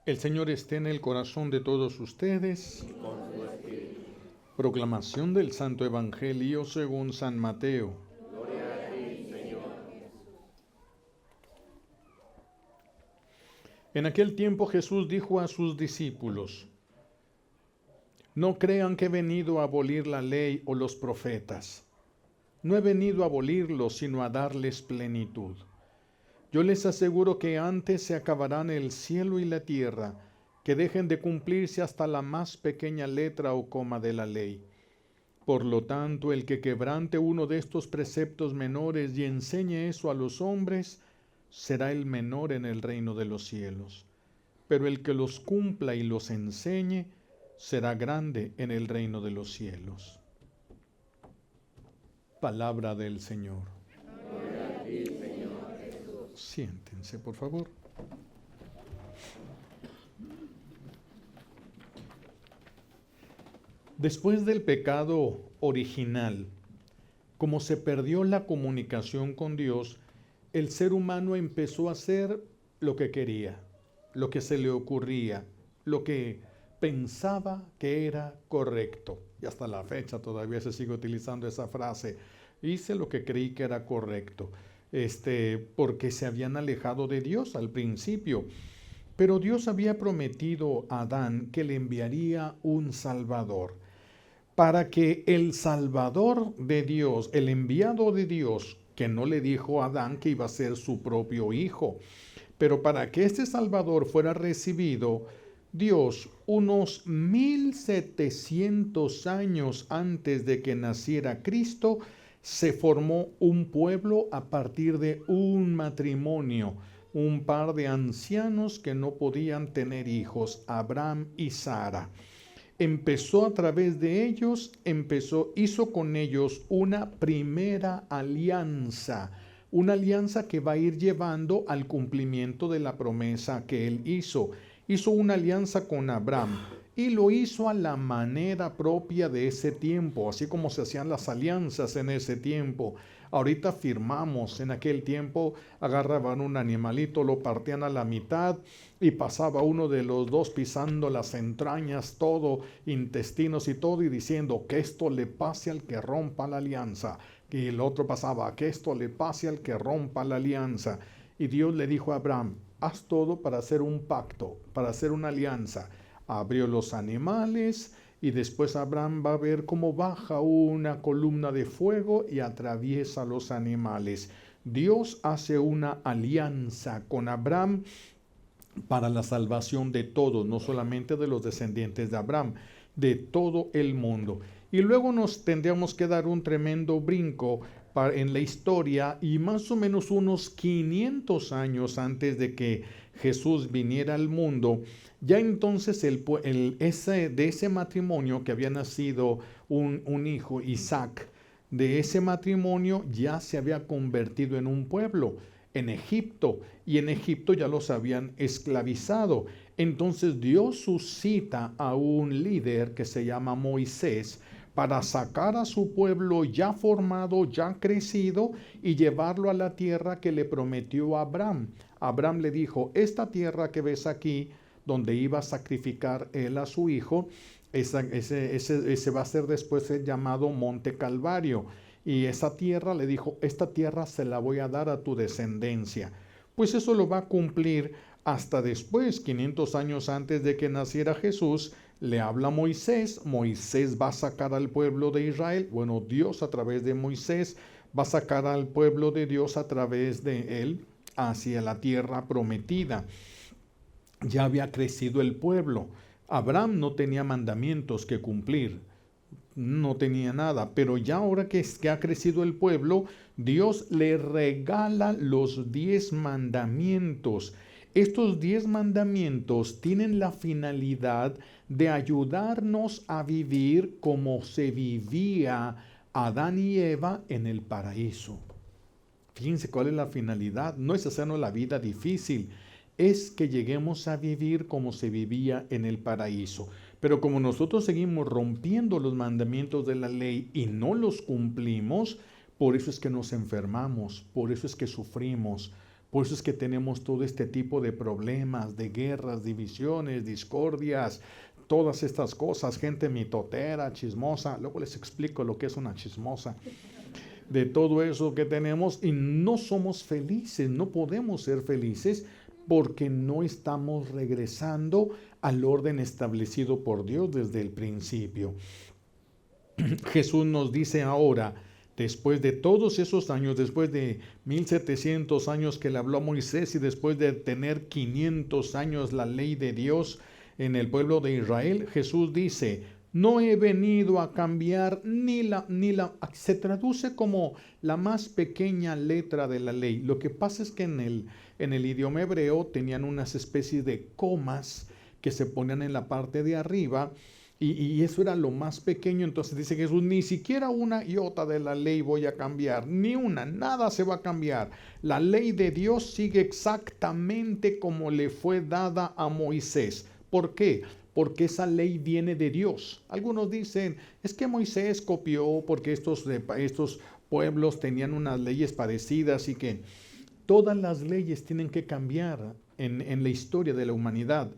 El Señor esté en el corazón de todos ustedes. Proclamación del Santo Evangelio según San Mateo. En aquel tiempo Jesús dijo a sus discípulos: No crean que he venido a abolir la ley o los profetas. No he venido a abolirlos, sino a darles plenitud. Yo les aseguro que antes se acabarán el cielo y la tierra, que dejen de cumplirse hasta la más pequeña letra o coma de la ley. Por lo tanto, el que quebrante uno de estos preceptos menores y enseñe eso a los hombres, será el menor en el reino de los cielos. Pero el que los cumpla y los enseñe, será grande en el reino de los cielos. Palabra del Señor. Gloria a ti, Señor Jesús. Siéntense, por favor. Después del pecado original, como se perdió la comunicación con Dios, el ser humano empezó a hacer lo que quería, lo que se le ocurría, lo que pensaba que era correcto. Y hasta la fecha todavía se sigue utilizando esa frase: hice lo que creí que era correcto, porque se habían alejado de Dios al principio. Pero Dios había prometido a Adán que le enviaría un Salvador, para que el Salvador de Dios, el enviado de Dios, que no le dijo a Adán que iba a ser su propio hijo, pero para que este Salvador fuera recibido, Dios, unos 1700 años antes de que naciera Cristo, se formó un pueblo a partir de un matrimonio, un par de ancianos que no podían tener hijos, Abraham y Sara. Empezó a través de ellos, hizo con ellos una primera alianza, una alianza que va a ir llevando al cumplimiento de la promesa que él hizo. Hizo una alianza con Abraham y lo hizo a la manera propia de ese tiempo, así como se hacían las alianzas en ese tiempo. Ahorita firmamos, en aquel tiempo agarraban un animalito, lo partían a la mitad y pasaba uno de los dos pisando las entrañas, todo, intestinos y todo, y diciendo que esto le pase al que rompa la alianza. Y el otro pasaba, que esto le pase al que rompa la alianza. Y Dios le dijo a Abraham: haz todo para hacer un pacto, para hacer una alianza. Abrió los animales y después Abraham va a ver cómo baja una columna de fuego y atraviesa los animales. Dios hace una alianza con Abraham para la salvación de todos, no solamente de los descendientes de Abraham, de todo el mundo. Y luego nos tendríamos que dar un tremendo brinco en la historia, y más o menos unos 500 años antes de que Jesús viniera al mundo, ya entonces de ese matrimonio que había nacido un hijo, Isaac, de ese matrimonio ya se había convertido en un pueblo, en Egipto, y en Egipto ya los habían esclavizado. Entonces Dios suscita a un líder que se llama Moisés, para sacar a su pueblo ya formado, ya crecido, y llevarlo a la tierra que le prometió a Abraham. Abraham le dijo: esta tierra que ves aquí, donde iba a sacrificar él a su hijo, ese va a ser después llamado Monte Calvario. Y esa tierra, le dijo, esta tierra se la voy a dar a tu descendencia. Pues eso lo va a cumplir hasta después, 500 años antes de que naciera Jesús. Le habla Moisés, Moisés va a sacar al pueblo de Israel, bueno, Dios a través de Moisés va a sacar al pueblo de Dios a través de él hacia la tierra prometida. Ya había crecido el pueblo. Abraham no tenía mandamientos que cumplir, no tenía nada, pero ya ahora que ha crecido el pueblo, Dios le regala los 10 mandamientos. Estos 10 mandamientos tienen la finalidad de ayudarnos a vivir como se vivía Adán y Eva en el paraíso. Fíjense cuál es la finalidad. No es hacernos la vida difícil, es que lleguemos a vivir como se vivía en el paraíso. Pero como nosotros seguimos rompiendo los mandamientos de la ley y no los cumplimos, por eso es que nos enfermamos, por eso es que sufrimos, Por eso es que tenemos todo este tipo de problemas, de guerras, divisiones, discordias, todas estas cosas, gente mitotera, chismosa. Luego les explico lo que es una chismosa. De todo eso que tenemos, y no somos felices, no podemos ser felices porque no estamos regresando al orden establecido por Dios desde el principio. Jesús nos dice ahora, después de todos esos años, después de 1700 años que le habló a Moisés y después de tener 500 años la ley de Dios en el pueblo de Israel, Jesús dice, no he venido a cambiar se traduce como la más pequeña letra de la ley. Lo que pasa es que en el idioma hebreo tenían unas especies de comas que se ponían en la parte de arriba, y eso era lo más pequeño. Entonces dice Jesús, ni siquiera una iota de la ley voy a cambiar, ni una, nada se va a cambiar. La ley de Dios sigue exactamente como le fue dada a Moisés. ¿Por qué? Porque esa ley viene de Dios. Algunos dicen, es que Moisés copió porque estos pueblos tenían unas leyes parecidas, y que todas las leyes tienen que cambiar en la historia de la humanidad.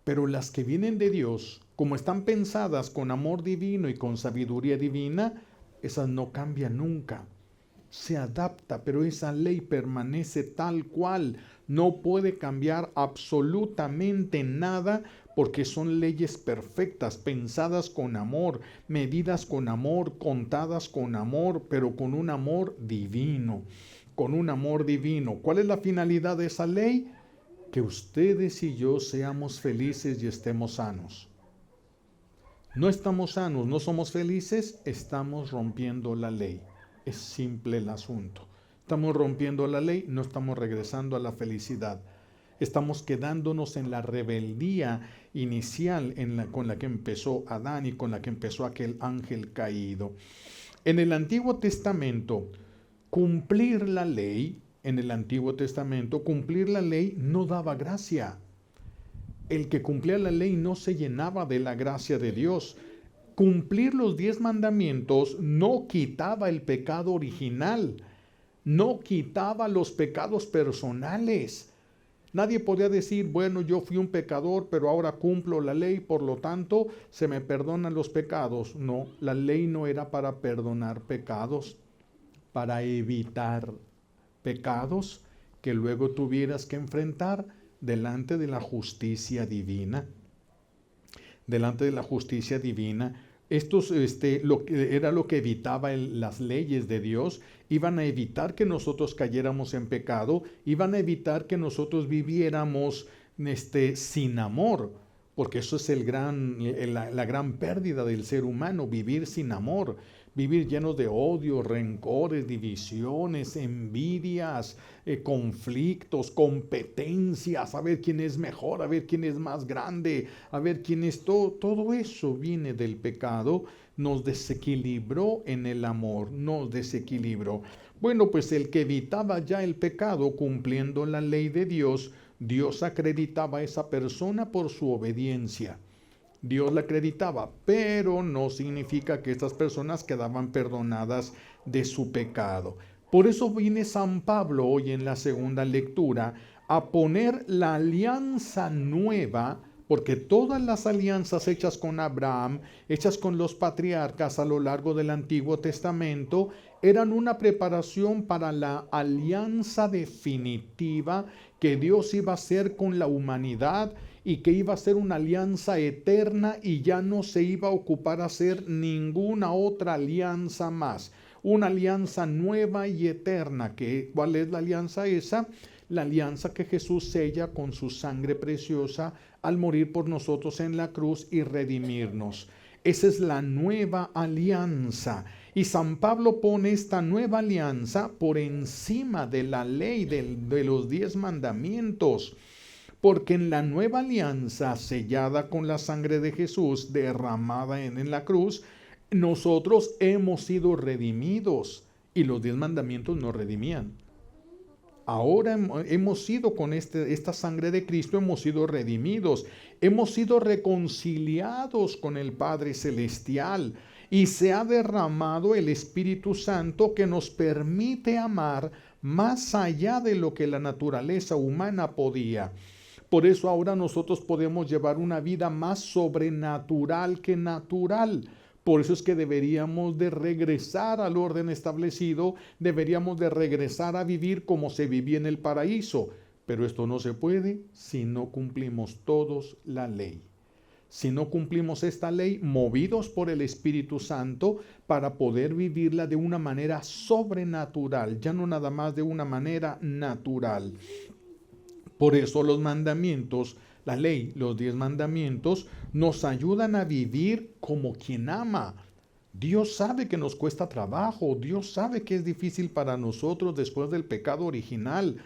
Pero las que vienen de Dios, como están pensadas con amor divino y con sabiduría divina, esas no cambian nunca. Se adapta, pero esa ley permanece tal cual. No puede cambiar absolutamente nada, porque son leyes perfectas, pensadas con amor, medidas con amor, contadas con amor, pero con un amor divino. Con un amor divino. ¿Cuál es la finalidad de esa ley? Que ustedes y yo seamos felices y estemos sanos. No estamos sanos, no somos felices, estamos rompiendo la ley. Es simple el asunto. Estamos rompiendo la ley, no estamos regresando a la felicidad. Estamos quedándonos en la rebeldía inicial con la que empezó Adán y con la que empezó aquel ángel caído. En el Antiguo Testamento, cumplir la ley no daba gracia. El que cumplía la ley no se llenaba de la gracia de Dios. Cumplir los 10 mandamientos no quitaba el pecado original, no quitaba los pecados personales. Nadie podía decir, bueno, yo fui un pecador, pero ahora cumplo la ley, por lo tanto, se me perdonan los pecados. No, la ley no era para perdonar pecados, para evitar pecados que luego tuvieras que enfrentar delante de la justicia divina. Delante de la justicia divina. Era lo que evitaba las leyes de Dios. Iban a evitar que nosotros cayéramos en pecado, iban a evitar que nosotros viviéramos sin amor, porque eso es la gran pérdida del ser humano, vivir sin amor, vivir llenos de odio, rencores, divisiones, envidias, conflictos, competencias, a ver quién es mejor, a ver quién es más grande, a ver quién es todo eso viene del pecado. Nos desequilibró en el amor, nos desequilibró. Bueno, pues el que evitaba ya el pecado cumpliendo la ley de Dios, Dios acreditaba a esa persona por su obediencia. Dios la acreditaba, pero no significa que estas personas quedaban perdonadas de su pecado. Por eso viene San Pablo hoy en la segunda lectura a poner la alianza nueva, porque todas las alianzas hechas con Abraham, hechas con los patriarcas a lo largo del Antiguo Testamento, eran una preparación para la alianza definitiva que Dios iba a hacer con la humanidad, y que iba a ser una alianza eterna, y ya no se iba a ocupar a hacer ninguna otra alianza más. Una alianza nueva y eterna. ¿Cuál es la alianza esa? La alianza que Jesús sella con su sangre preciosa al morir por nosotros en la cruz y redimirnos. Esa es la nueva alianza. Y San Pablo pone esta nueva alianza por encima de la ley de los 10 mandamientos. Porque en la nueva alianza sellada con la sangre de Jesús derramada en la cruz, nosotros hemos sido redimidos, y los 10 mandamientos nos redimían. Ahora hemos sido con esta sangre de Cristo, hemos sido redimidos, hemos sido reconciliados con el Padre Celestial, y se ha derramado el Espíritu Santo que nos permite amar más allá de lo que la naturaleza humana podía. Por eso ahora nosotros podemos llevar una vida más sobrenatural que natural. Por eso es que deberíamos de regresar al orden establecido, deberíamos de regresar a vivir como se vivía en el paraíso. Pero esto no se puede si no cumplimos todos la ley. Si no cumplimos esta ley, movidos por el Espíritu Santo, para poder vivirla de una manera sobrenatural, ya no nada más de una manera natural. Por eso los mandamientos, la ley, los 10 mandamientos, nos ayudan a vivir como quien ama. Dios sabe que nos cuesta trabajo, Dios sabe que es difícil para nosotros después del pecado original,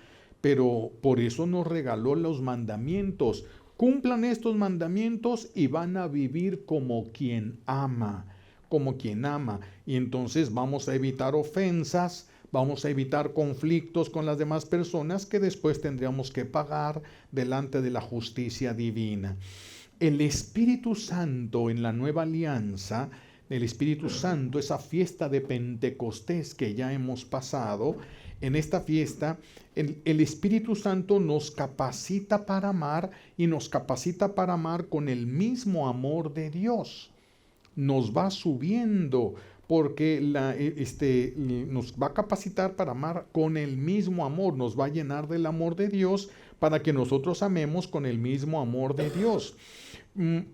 pero por eso nos regaló los mandamientos. Cumplan estos mandamientos y van a vivir como quien ama, como quien ama. Y entonces vamos a evitar ofensas, vamos a evitar conflictos con las demás personas que después tendríamos que pagar delante de la justicia divina. El Espíritu Santo en la nueva alianza, el Espíritu Santo, esa fiesta de Pentecostés que ya hemos pasado, en esta fiesta el Espíritu Santo nos capacita para amar y nos capacita para amar con el mismo amor de Dios. Nos va subiendo porque nos va a capacitar para amar con el mismo amor, nos va a llenar del amor de Dios para que nosotros amemos con el mismo amor de Dios.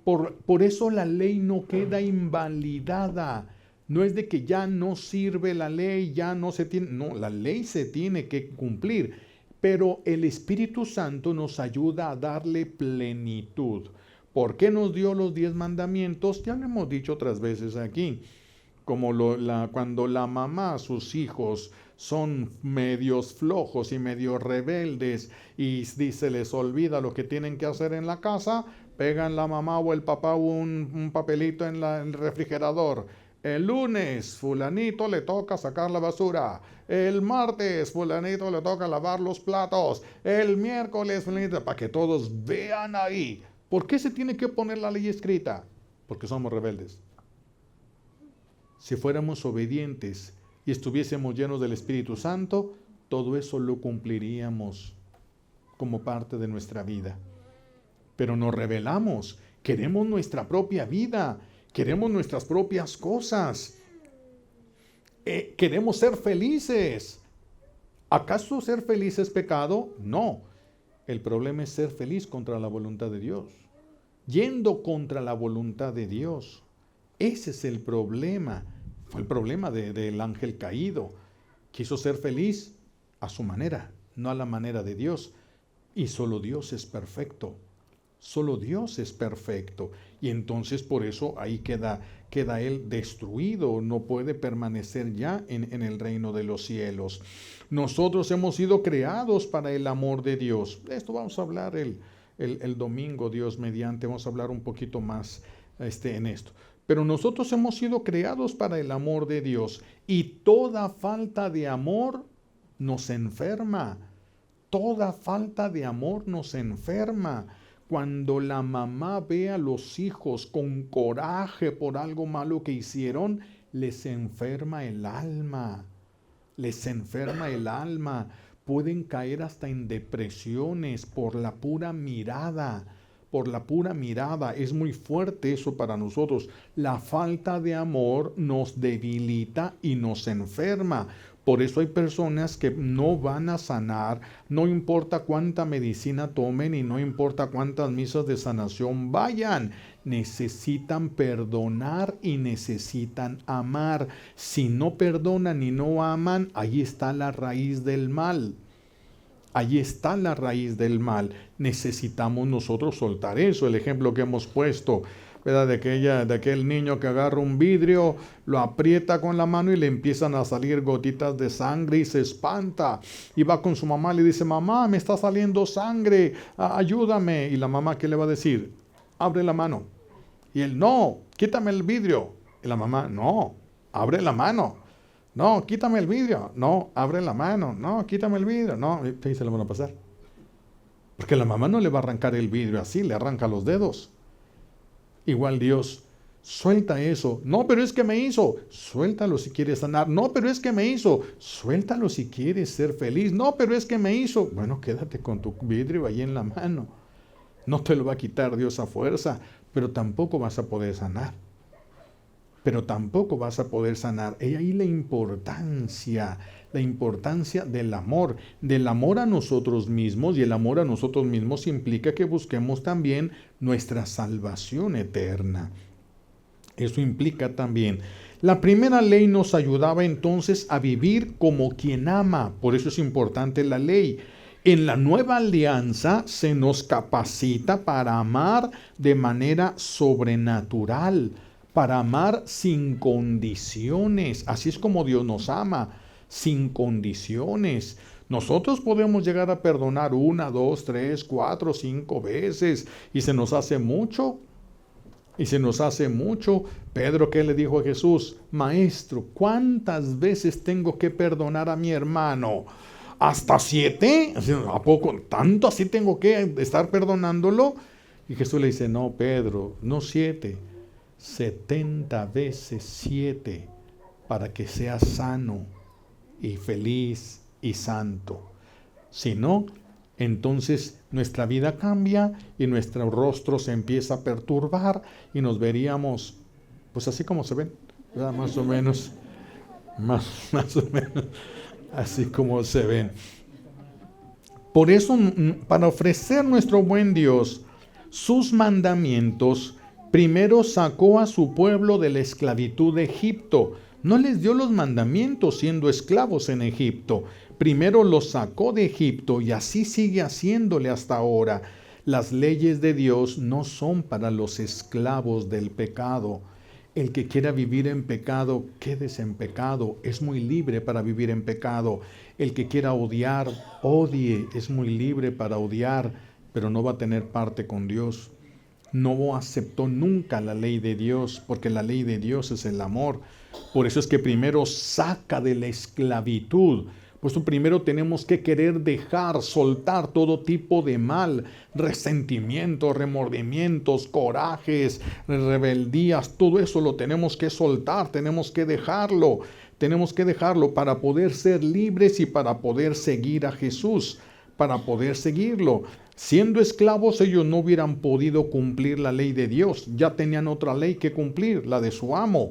Por eso la ley no queda invalidada. No es de que ya no sirve la ley, ya no se tiene, no, la ley se tiene que cumplir, pero el Espíritu Santo nos ayuda a darle plenitud. ¿Por qué nos dio los 10 mandamientos? Ya lo hemos dicho otras veces aquí. Como cuando la mamá, sus hijos son medios flojos y medios rebeldes y se les olvida lo que tienen que hacer en la casa, pegan la mamá o el papá un papelito en el refrigerador. El lunes, fulanito le toca sacar la basura. El martes, fulanito le toca lavar los platos. El miércoles, fulanito, para que todos vean ahí. ¿Por qué se tiene que poner la ley escrita? Porque somos rebeldes. Si fuéramos obedientes y estuviésemos llenos del Espíritu Santo, todo eso lo cumpliríamos como parte de nuestra vida. Pero nos rebelamos, queremos nuestra propia vida, queremos nuestras propias cosas, queremos ser felices. ¿Acaso ser feliz es pecado? No. El problema es ser feliz contra la voluntad de Dios, yendo contra la voluntad de Dios. Ese es el problema. Fue el problema del ángel caído. Quiso ser feliz a su manera, no a la manera de Dios. Y solo Dios es perfecto. Solo Dios es perfecto. Y entonces por eso ahí queda él destruido. No puede permanecer ya en el reino de los cielos. Nosotros hemos sido creados para el amor de Dios. De esto vamos a hablar el domingo, Dios mediante. Vamos a hablar un poquito más en esto. Pero nosotros hemos sido creados para el amor de Dios. Y toda falta de amor nos enferma. Toda falta de amor nos enferma. Cuando la mamá ve a los hijos con coraje por algo malo que hicieron, les enferma el alma. Les enferma el alma. Pueden caer hasta en depresiones por la pura mirada. Por la pura mirada. Es muy fuerte eso para nosotros. La falta de amor nos debilita y nos enferma. Por eso hay personas que no van a sanar, no importa cuánta medicina tomen y no importa cuántas misas de sanación vayan. Necesitan perdonar y necesitan amar. Si no perdonan y no aman, ahí está la raíz del mal. Allí está la raíz del mal. Necesitamos nosotros soltar eso. El ejemplo que hemos puesto, ¿verdad? De aquel niño que agarra un vidrio, lo aprieta con la mano y le empiezan a salir gotitas de sangre y se espanta. Y va con su mamá y le dice, mamá, me está saliendo sangre, ayúdame. Y la mamá, ¿qué le va a decir? Abre la mano. Y él, no, quítame el vidrio. Y la mamá, no, abre la mano. No, quítame el vidrio. No, abre la mano. No, quítame el vidrio. No, y se lo van a pasar. Porque la mamá no le va a arrancar el vidrio así, le arranca los dedos. Igual Dios Suelta eso. No, pero es que me hizo. Suéltalo si quieres sanar. No, pero es que me hizo. Suéltalo si quieres ser feliz. No, pero es que me hizo. Bueno, quédate con tu vidrio ahí en la mano. No te lo va a quitar Dios a fuerza, pero tampoco vas a poder sanar. Pero tampoco vas a poder sanar. Y ahí la importancia del amor a nosotros mismos, y el amor a nosotros mismos implica que busquemos también nuestra salvación eterna. Eso implica también. La primera ley nos ayudaba entonces a vivir como quien ama, por eso es importante la ley. En la nueva alianza se nos capacita para amar de manera sobrenatural, para amar sin condiciones. Así es como Dios nos ama, sin condiciones. Nosotros podemos llegar a perdonar 1, 2, 3, 4, 5 veces y se nos hace mucho. Pedro, ¿qué le dijo a Jesús? Maestro, ¿cuántas veces tengo que perdonar a mi hermano? ¿Hasta 7? ¿A poco tanto así tengo que estar perdonándolo? Y Jesús le dice, no, Pedro, no 7, 70 veces 7, para que seas sano y feliz y santo. Si no, entonces nuestra vida cambia y nuestro rostro se empieza a perturbar y nos veríamos, pues así como se ven, ¿verdad? Más o menos, así como se ven. Por eso, para ofrecer nuestro buen Dios sus mandamientos, primero sacó a su pueblo de la esclavitud de Egipto. No les dio los mandamientos siendo esclavos en Egipto. Primero los sacó de Egipto y así sigue haciéndole hasta ahora. Las leyes de Dios no son para los esclavos del pecado. El que quiera vivir en pecado, quédese en pecado. Es muy libre para vivir en pecado. El que quiera odiar, odie. Es muy libre para odiar, pero no va a tener parte con Dios. No aceptó nunca la ley de Dios, porque la ley de Dios es el amor. Por eso es que primero saca de la esclavitud. Pues primero tenemos que querer dejar, soltar todo tipo de mal, resentimientos, remordimientos, corajes, rebeldías, todo eso lo tenemos que soltar, tenemos que dejarlo para poder ser libres y para poder seguir a Jesús, para poder seguirlo. Siendo esclavos ellos no hubieran podido cumplir la ley de Dios, ya tenían otra ley que cumplir, la de su amo.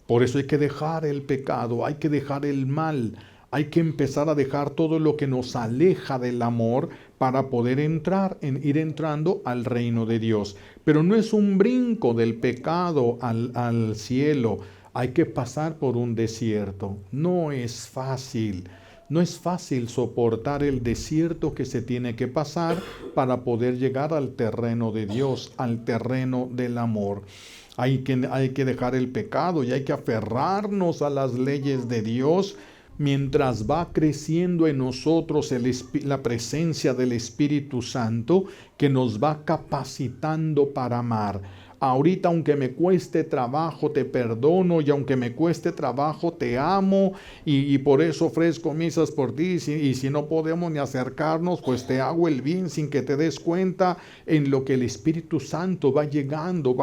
Por eso hay que dejar el pecado, hay que dejar el mal. Hay que empezar a dejar todo lo que nos aleja del amor para poder ir entrando al reino de Dios. Pero no es un brinco del pecado al cielo. Hay que pasar por un desierto. No es fácil. No es fácil soportar el desierto que se tiene que pasar para poder llegar al terreno de Dios, al terreno del amor. Hay que dejar el pecado y hay que aferrarnos a las leyes de Dios. Mientras va creciendo en nosotros la presencia del Espíritu Santo que nos va capacitando para amar. Ahorita, aunque me cueste trabajo, te perdono, y aunque me cueste trabajo, te amo, y por eso ofrezco misas por ti, y si no podemos ni acercarnos, pues te hago el bien sin que te des cuenta, en lo que el Espíritu Santo va llegando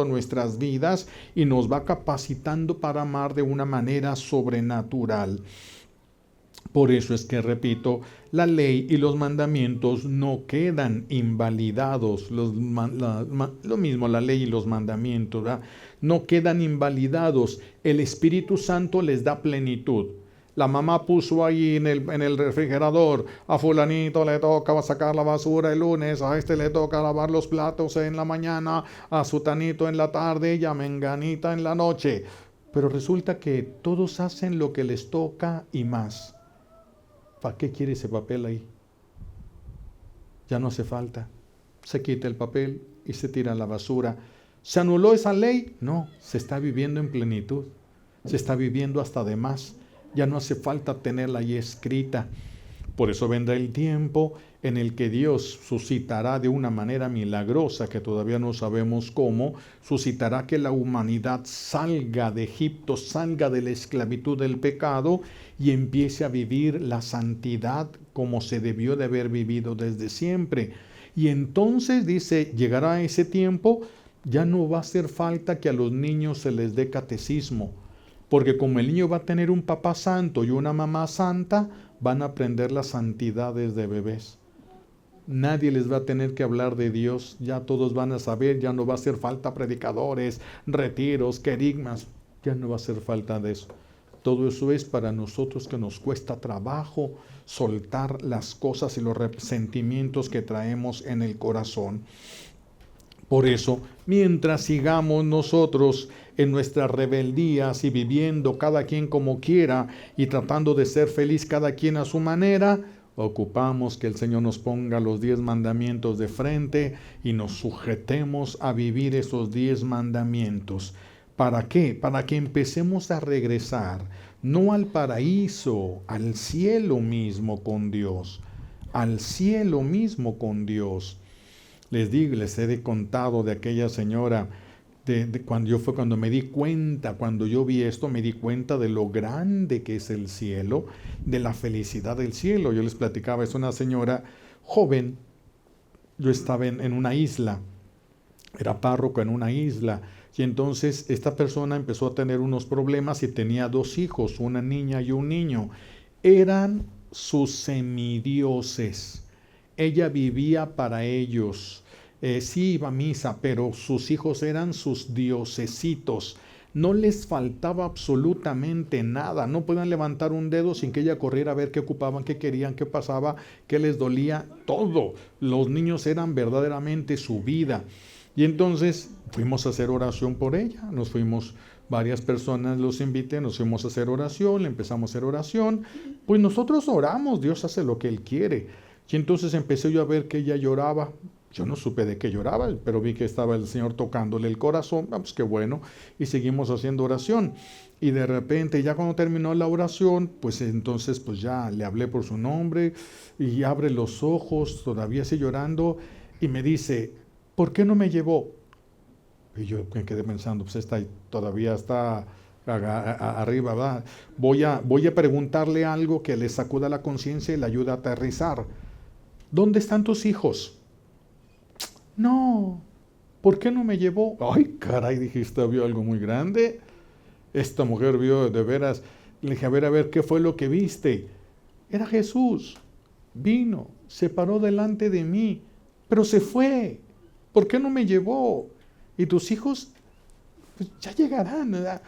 a nuestras vidas y nos va capacitando para amar de una manera sobrenatural. Por eso es que, repito, la ley y los mandamientos no quedan invalidados. Lo mismo la ley y los mandamientos, ¿verdad? No quedan invalidados. El Espíritu Santo les da plenitud. La mamá puso ahí en el refrigerador, a fulanito le toca sacar la basura el lunes, a este le toca lavar los platos en la mañana, a sutanito en la tarde y a menganita en la noche. Pero resulta que todos hacen lo que les toca y más. ¿Para qué quiere ese papel ahí? Ya no hace falta. Se quita el papel y se tira a la basura. ¿Se anuló esa ley? No, se está viviendo en plenitud. Se está viviendo hasta de más. Ya no hace falta tenerla ahí escrita. Por eso vendrá el tiempo en el que Dios suscitará de una manera milagrosa, que todavía no sabemos cómo, suscitará que la humanidad salga de Egipto, salga de la esclavitud del pecado y empiece a vivir la santidad como se debió de haber vivido desde siempre. Y entonces dice, llegará ese tiempo Ya no va a hacer falta que a los niños se les dé catecismo, porque como el niño va a tener un papá santo y una mamá santa, van a aprender las santidades de bebés. Nadie les va a tener que hablar de Dios, ya todos van a saber, ya no va a hacer falta predicadores, retiros, querigmas, ya no va a hacer falta de eso. Todo eso es para nosotros que nos cuesta trabajo soltar las cosas y los resentimientos que traemos en el corazón. Por eso, mientras sigamos nosotros en nuestras rebeldías y viviendo cada quien como quiera y tratando de ser feliz cada quien a su manera, ocupamos que el Señor nos ponga los 10 mandamientos de frente y nos sujetemos a vivir esos 10 mandamientos. ¿Para qué? Para que empecemos a regresar, no al paraíso, al cielo mismo con Dios, al cielo mismo con Dios. Les he contado de aquella señora, cuando me di cuenta, cuando yo vi esto, me di cuenta de lo grande que es el cielo, de la felicidad del cielo. Yo les platicaba, es una señora joven, yo estaba en una isla, era párroco en una isla, y entonces esta persona empezó a tener unos problemas y tenía 2 hijos, una niña y un niño. Eran sus semidioses. Ella vivía para ellos. Sí iba a misa, pero sus hijos eran sus diosesitos. No les faltaba absolutamente nada. No podían levantar un dedo sin que ella corriera a ver qué ocupaban, qué querían, qué pasaba, qué les dolía. Todo. Los niños eran verdaderamente su vida. Y entonces fuimos a hacer oración por ella. Nos fuimos, varias personas los invité, nos fuimos a hacer oración, le empezamos a hacer oración. Pues nosotros oramos, Dios hace lo que Él quiere. Y entonces empecé yo a ver que ella lloraba. Yo no supe de qué lloraba, pero vi que estaba el Señor tocándole el corazón. Pues qué bueno. Y seguimos haciendo oración. Y de repente, ya cuando terminó la oración, pues entonces pues ya le hablé por su nombre y abre los ojos, todavía sigue llorando, y me dice, ¿por qué no me llevó? Y yo me quedé pensando, pues todavía está arriba, ¿verdad? Voy a preguntarle algo que le sacuda la conciencia y le ayude a aterrizar. ¿Dónde están tus hijos? No, ¿por qué no me llevó? Ay, caray, dije, esta vio algo muy grande. Esta mujer vio de veras. Le dije, a ver, ¿qué fue lo que viste? Era Jesús. Vino, se paró delante de mí, pero se fue. ¿Por qué no me llevó? Y tus hijos, pues ya llegarán, ¿verdad?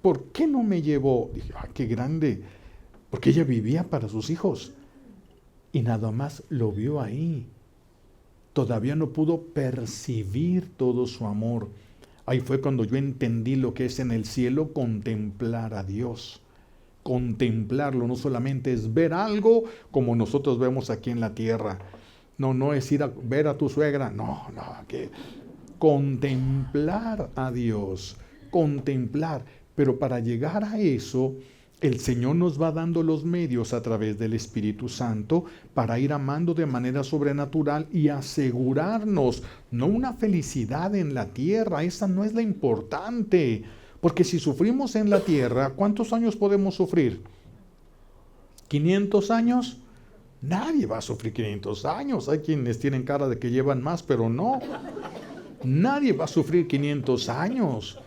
¿Por qué no me llevó? Dije, ay, qué grande. Porque ella vivía para sus hijos. Y nada más lo vio ahí. Todavía no pudo percibir todo su amor. Ahí fue cuando yo entendí lo que es en el cielo contemplar a Dios. Contemplarlo no solamente es ver algo como nosotros vemos aquí en la tierra. No es ir a ver a tu suegra. No, que contemplar a Dios. Contemplar. Pero para llegar a eso, el Señor nos va dando los medios a través del Espíritu Santo para ir amando de manera sobrenatural y asegurarnos, no una felicidad en la tierra, esa no es la importante, porque si sufrimos en la tierra, ¿cuántos años podemos sufrir? ¿500 años? Nadie va a sufrir 500 años, hay quienes tienen cara de que llevan más, pero no, nadie va a sufrir 500 años.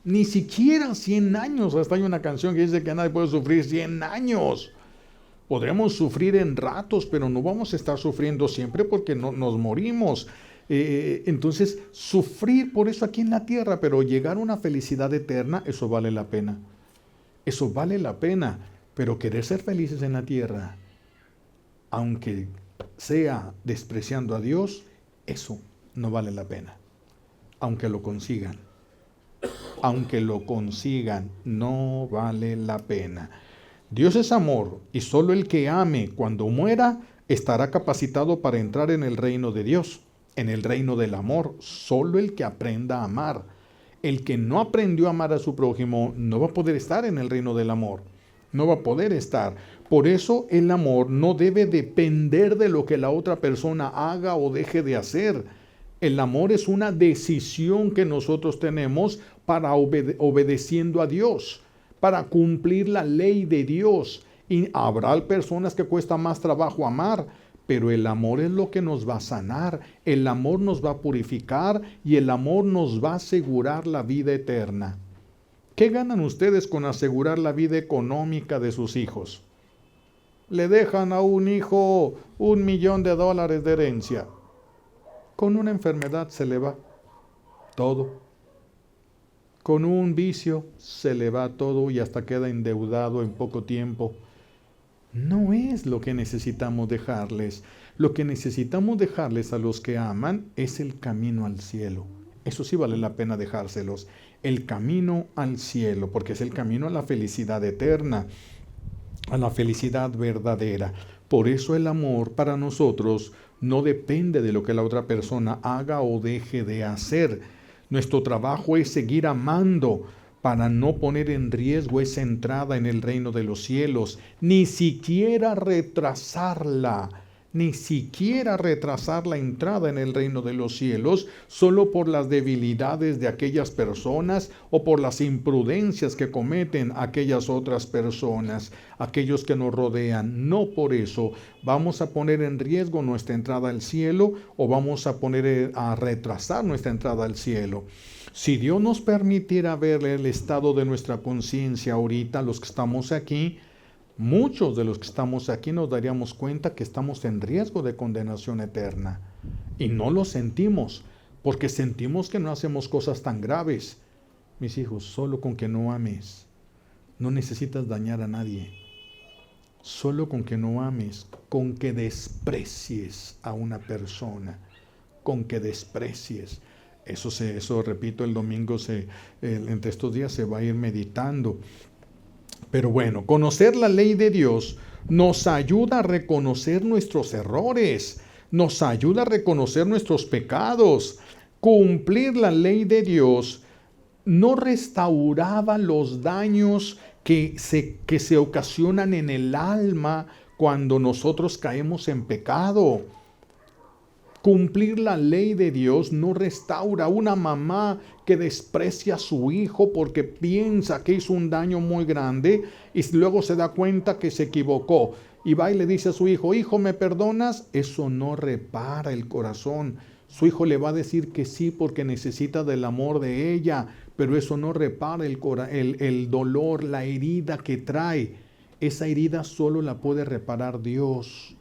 Ni siquiera 100 años. Hasta hay una canción que dice que nadie puede sufrir 100 años. Podremos sufrir en ratos, pero no vamos a estar sufriendo siempre porque no, nos morimos. Entonces, sufrir por eso aquí en la tierra, pero llegar a una felicidad eterna, eso vale la pena. Eso vale la pena. Pero querer ser felices en la tierra, aunque sea despreciando a Dios, eso no vale la pena. Aunque lo consigan. Aunque lo consigan, no vale la pena. Dios es amor y solo el que ame cuando muera estará capacitado para entrar en el reino de Dios, en el reino del amor. Solo el que aprenda a amar. El que no aprendió a amar a su prójimo no va a poder estar en el reino del amor. No va a poder estar. Por eso el amor no debe depender de lo que la otra persona haga o deje de hacer. El amor es una decisión que nosotros tenemos para obedeciendo a Dios, para cumplir la ley de Dios. Y habrá personas que cuesta más trabajo amar, pero el amor es lo que nos va a sanar, el amor nos va a purificar y el amor nos va a asegurar la vida eterna. ¿Qué ganan ustedes con asegurar la vida económica de sus hijos? Le dejan a un hijo $1,000,000 de herencia. Con una enfermedad se le va todo. Con un vicio se le va todo y hasta queda endeudado en poco tiempo. No es lo que necesitamos dejarles. Lo que necesitamos dejarles a los que aman es el camino al cielo. Eso sí vale la pena dejárselos. El camino al cielo, porque es el camino a la felicidad eterna, a la felicidad verdadera. Por eso el amor para nosotros no depende de lo que la otra persona haga o deje de hacer. Nuestro trabajo es seguir amando para no poner en riesgo esa entrada en el reino de los cielos, ni siquiera retrasarla la entrada en el reino de los cielos, solo por las debilidades de aquellas personas o por las imprudencias que cometen aquellas otras personas, aquellos que nos rodean. No por eso vamos a poner en riesgo nuestra entrada al cielo o vamos a retrasar nuestra entrada al cielo. Si Dios nos permitiera ver el estado de nuestra conciencia ahorita, los que estamos aquí, muchos de los que estamos aquí nos daríamos cuenta que estamos en riesgo de condenación eterna. Y no lo sentimos, porque sentimos que no hacemos cosas tan graves. Mis hijos, solo con que no ames, no necesitas dañar a nadie. Solo con que no ames, con que desprecies a una persona, con que desprecies. Eso repito, el domingo entre estos días se va a ir meditando. Pero bueno, conocer la ley de Dios nos ayuda a reconocer nuestros errores, nos ayuda a reconocer nuestros pecados. Cumplir la ley de Dios no restauraba los daños que se ocasionan en el alma cuando nosotros caemos en pecado. Cumplir la ley de Dios no restaura. Una mamá que desprecia a su hijo porque piensa que hizo un daño muy grande y luego se da cuenta que se equivocó y va y le dice a su hijo, hijo, ¿me perdonas? Eso no repara el corazón. Su hijo le va a decir que sí porque necesita del amor de ella, pero eso no repara el dolor, la herida que trae. Esa herida solo la puede reparar Dios.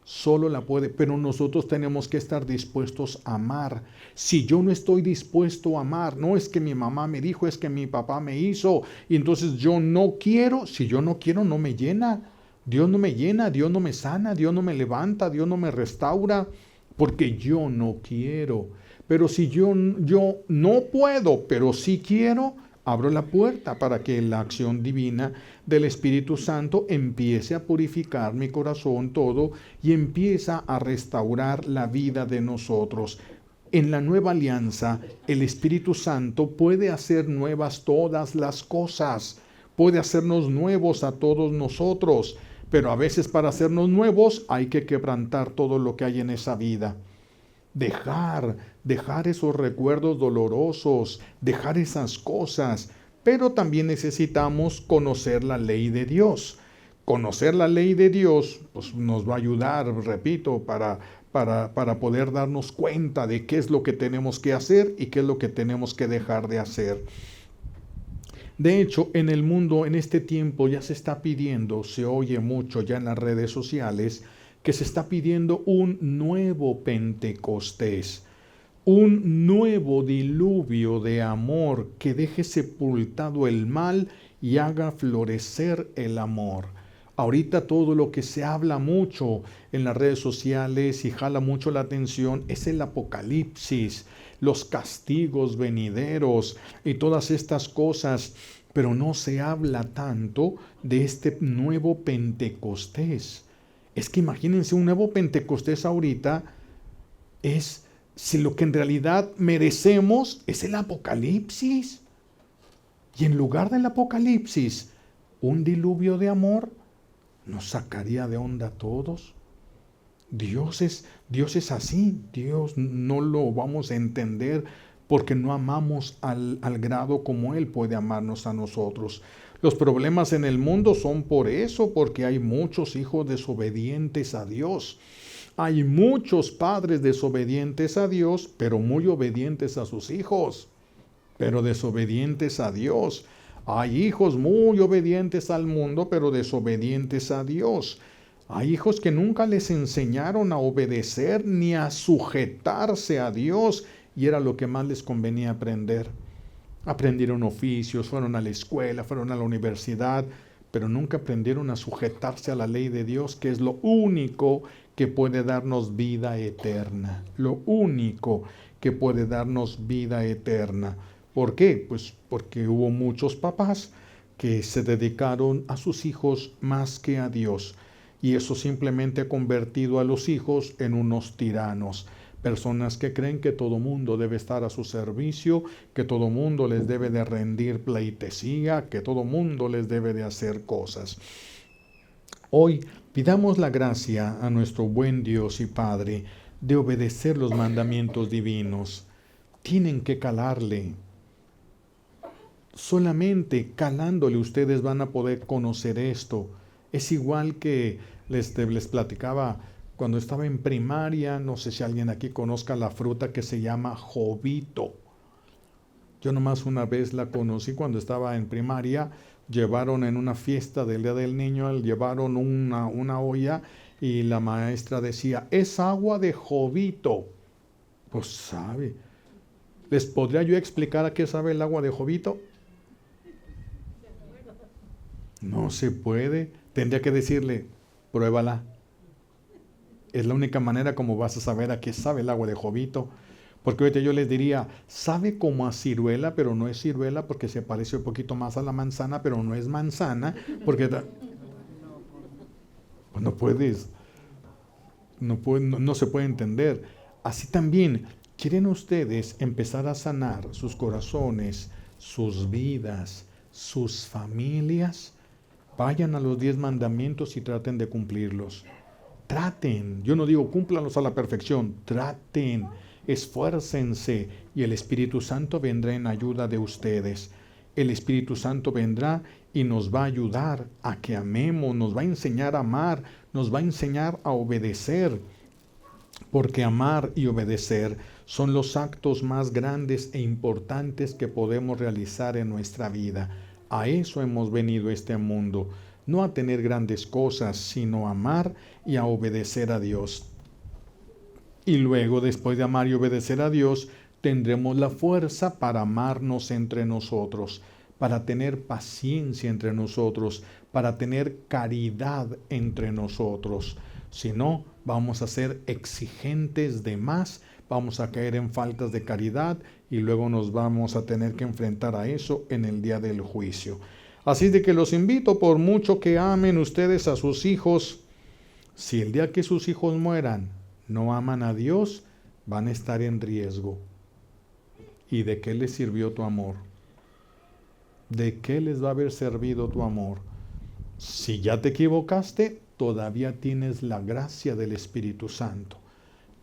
Solo la puede, pero nosotros tenemos que estar dispuestos a amar. Si yo no estoy dispuesto a amar, no es que mi mamá me dijo, es que mi papá me hizo, y entonces yo no quiero. Si yo no quiero, no me llena. Dios no me llena, Dios no me sana, Dios no me levanta, Dios no me restaura, porque yo no quiero. Pero si yo no puedo, pero sí quiero, abro la puerta para que la acción divina del Espíritu Santo empiece a purificar mi corazón todo y empieza a restaurar la vida de nosotros. En la nueva alianza, el Espíritu Santo puede hacer nuevas todas las cosas, puede hacernos nuevos a todos nosotros, pero a veces para hacernos nuevos hay que quebrantar todo lo que hay en esa vida. Dejar esos recuerdos dolorosos, dejar esas cosas, pero también necesitamos conocer la ley de Dios. Conocer la ley de Dios pues, nos va a ayudar, repito, para poder darnos cuenta de qué es lo que tenemos que hacer y qué es lo que tenemos que dejar de hacer. De hecho, en el mundo, en este tiempo, ya se está pidiendo, se oye mucho ya en las redes sociales, que se está pidiendo un nuevo Pentecostés, un nuevo diluvio de amor que deje sepultado el mal y haga florecer el amor. Ahorita todo lo que se habla mucho en las redes sociales y jala mucho la atención es el Apocalipsis, los castigos venideros y todas estas cosas, pero no se habla tanto de este nuevo Pentecostés. Es que imagínense, un nuevo Pentecostés ahorita es, si lo que en realidad merecemos es el Apocalipsis. Y en lugar del Apocalipsis, un diluvio de amor nos sacaría de onda a todos. Dios es así, Dios no lo vamos a entender porque no amamos al grado como Él puede amarnos a nosotros. Los problemas en el mundo son por eso, porque hay muchos hijos desobedientes a Dios. Hay muchos padres desobedientes a Dios, pero muy obedientes a sus hijos, pero desobedientes a Dios. Hay hijos muy obedientes al mundo, pero desobedientes a Dios. Hay hijos que nunca les enseñaron a obedecer ni a sujetarse a Dios, y era lo que más les convenía aprender. Aprendieron oficios, fueron a la escuela, fueron a la universidad, pero nunca aprendieron a sujetarse a la ley de Dios, que es lo único que puede darnos vida eterna. Lo único que puede darnos vida eterna. ¿Por qué? Pues porque hubo muchos papás que se dedicaron a sus hijos más que a Dios. Y eso simplemente ha convertido a los hijos en unos tiranos. Personas que creen que todo mundo debe estar a su servicio, que todo mundo les debe de rendir pleitesía, que todo mundo les debe de hacer cosas. Hoy pidamos la gracia a nuestro buen Dios y Padre de obedecer los mandamientos divinos. Tienen que calarle. Solamente calándole ustedes van a poder conocer esto. Es igual que les platicaba cuando estaba en primaria, no sé si alguien aquí conozca la fruta que se llama jovito. Yo nomás una vez la conocí cuando estaba en primaria. Llevaron en una fiesta del Día del Niño, llevaron una olla y la maestra decía, es agua de jovito. Pues sabe. ¿Les podría yo explicar a qué sabe el agua de jovito? No se puede. Tendría que decirle, pruébala. Es la única manera como vas a saber a qué sabe el agua de jovito. Porque ahorita yo les diría, sabe como a ciruela, pero no es ciruela porque se parece un poquito más a la manzana, pero no es manzana, porque pues no puedes, no se puede entender. Así también, ¿quieren ustedes empezar a sanar sus corazones, sus vidas, sus familias? Vayan a los 10 mandamientos y traten de cumplirlos. Traten, yo no digo cúmplanlos a la perfección, traten, esfuércense y el Espíritu Santo vendrá en ayuda de ustedes. El Espíritu Santo vendrá y nos va a ayudar a que amemos, nos va a enseñar a amar, nos va a enseñar a obedecer, porque amar y obedecer son los actos más grandes e importantes que podemos realizar en nuestra vida. A eso hemos venido a este mundo. No a tener grandes cosas, sino a amar y a obedecer a Dios. Y luego, después de amar y obedecer a Dios, tendremos la fuerza para amarnos entre nosotros, para tener paciencia entre nosotros, para tener caridad entre nosotros. Si no, vamos a ser exigentes de más, vamos a caer en faltas de caridad y luego nos vamos a tener que enfrentar a eso en el día del juicio. Así de que los invito, por mucho que amen ustedes a sus hijos, si el día que sus hijos mueran no aman a Dios, van a estar en riesgo. ¿Y de qué les sirvió tu amor? ¿De qué les va a haber servido tu amor? Si ya te equivocaste, todavía tienes la gracia del Espíritu Santo.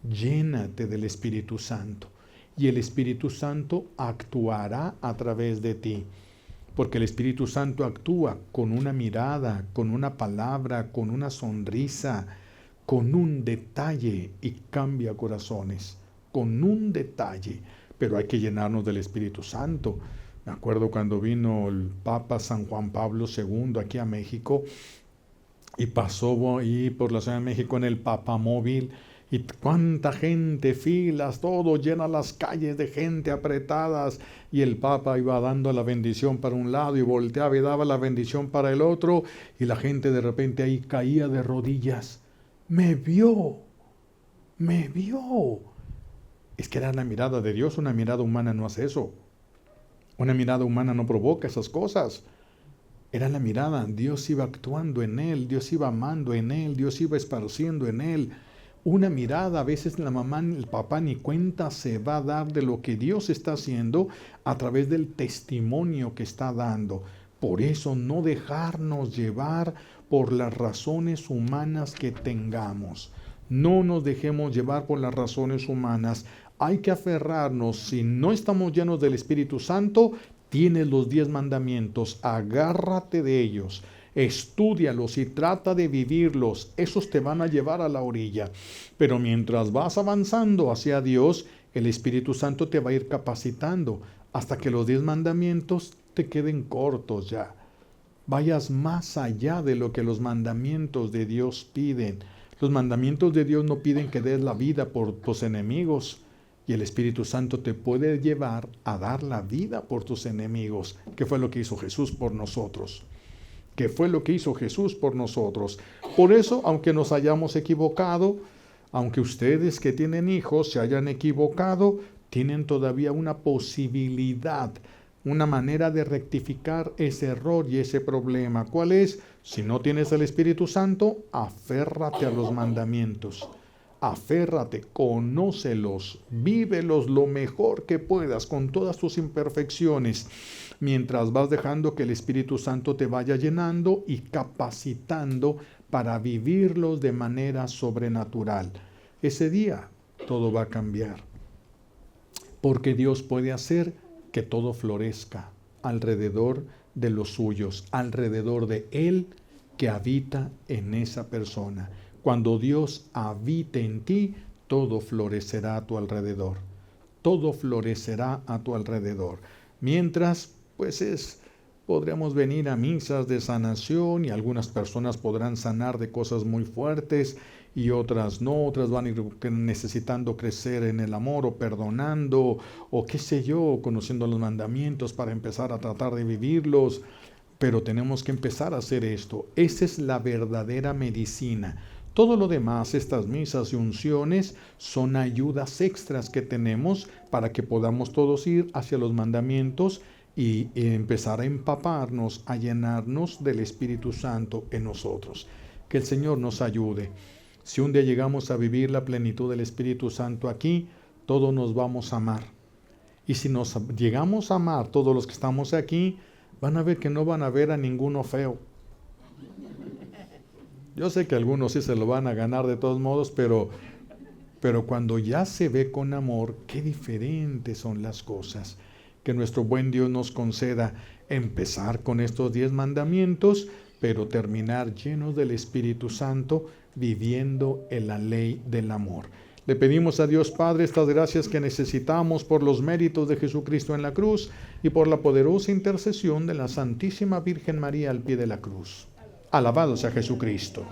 Llénate del Espíritu Santo y el Espíritu Santo actuará a través de ti. Porque el Espíritu Santo actúa con una mirada, con una palabra, con una sonrisa, con un detalle y cambia corazones. Con un detalle. Pero hay que llenarnos del Espíritu Santo. Me acuerdo cuando vino el Papa San Juan Pablo II aquí a México y pasó ahí por la Ciudad de México en el papamóvil. Y cuánta gente, filas, todo llena las calles de gente apretadas. Y el Papa iba dando la bendición para un lado y volteaba y daba la bendición para el otro. Y la gente de repente ahí caía de rodillas. Me vio. Es que era la mirada de Dios, una mirada humana no hace eso. Una mirada humana no provoca esas cosas. Era la mirada, Dios iba actuando en él, Dios iba amando en él, Dios iba esparciendo en él. Una mirada, a veces la mamá, el papá ni cuenta se va a dar de lo que Dios está haciendo a través del testimonio que está dando. Por eso no dejarnos llevar por las razones humanas que tengamos. No nos dejemos llevar por las razones humanas. Hay que aferrarnos. Si no estamos llenos del Espíritu Santo, tienes los 10 mandamientos. Agárrate de ellos. Estúdialos y trata de vivirlos. Esos te van a llevar a la orilla. Pero mientras vas avanzando hacia Dios, el Espíritu Santo te va a ir capacitando hasta que los 10 mandamientos te queden cortos ya. Vayas más allá de lo que los mandamientos de Dios piden. Los mandamientos de Dios no piden que des la vida por tus enemigos. Y el Espíritu Santo te puede llevar a dar la vida por tus enemigos, que fue lo que hizo Jesús por nosotros. Que fue lo que hizo Jesús por nosotros. Por eso, aunque nos hayamos equivocado, aunque ustedes que tienen hijos se hayan equivocado, tienen todavía una posibilidad, una manera de rectificar ese error y ese problema. ¿Cuál es? Si no tienes el Espíritu Santo, aférrate a los mandamientos. Aférrate, conócelos, vívelos lo mejor que puedas con todas tus imperfecciones, mientras vas dejando que el Espíritu Santo te vaya llenando y capacitando para vivirlos de manera sobrenatural. Ese día todo va a cambiar, porque Dios puede hacer que todo florezca alrededor de los suyos, alrededor de Él que habita en esa persona. Cuando Dios habite en ti, todo florecerá a tu alrededor. Todo florecerá a tu alrededor. Mientras, podríamos venir a misas de sanación y algunas personas podrán sanar de cosas muy fuertes y otras no, otras van a ir necesitando crecer en el amor o perdonando o qué sé yo, conociendo los mandamientos para empezar a tratar de vivirlos. Pero tenemos que empezar a hacer esto. Esa es la verdadera medicina. Todo lo demás, estas misas y unciones, son ayudas extras que tenemos para que podamos todos ir hacia los mandamientos y empezar a empaparnos, a llenarnos del Espíritu Santo en nosotros. Que el Señor nos ayude. Si un día llegamos a vivir la plenitud del Espíritu Santo aquí, todos nos vamos a amar. Y si nos llegamos a amar todos los que estamos aquí, van a ver que no van a ver a ninguno feo. Yo sé que algunos sí se lo van a ganar de todos modos, pero cuando ya se ve con amor, qué diferentes son las cosas. Que nuestro buen Dios nos conceda empezar con estos 10 mandamientos, pero terminar llenos del Espíritu Santo, viviendo en la ley del amor. Le pedimos a Dios Padre estas gracias que necesitamos por los méritos de Jesucristo en la cruz y por la poderosa intercesión de la Santísima Virgen María al pie de la cruz. Alabado sea Jesucristo.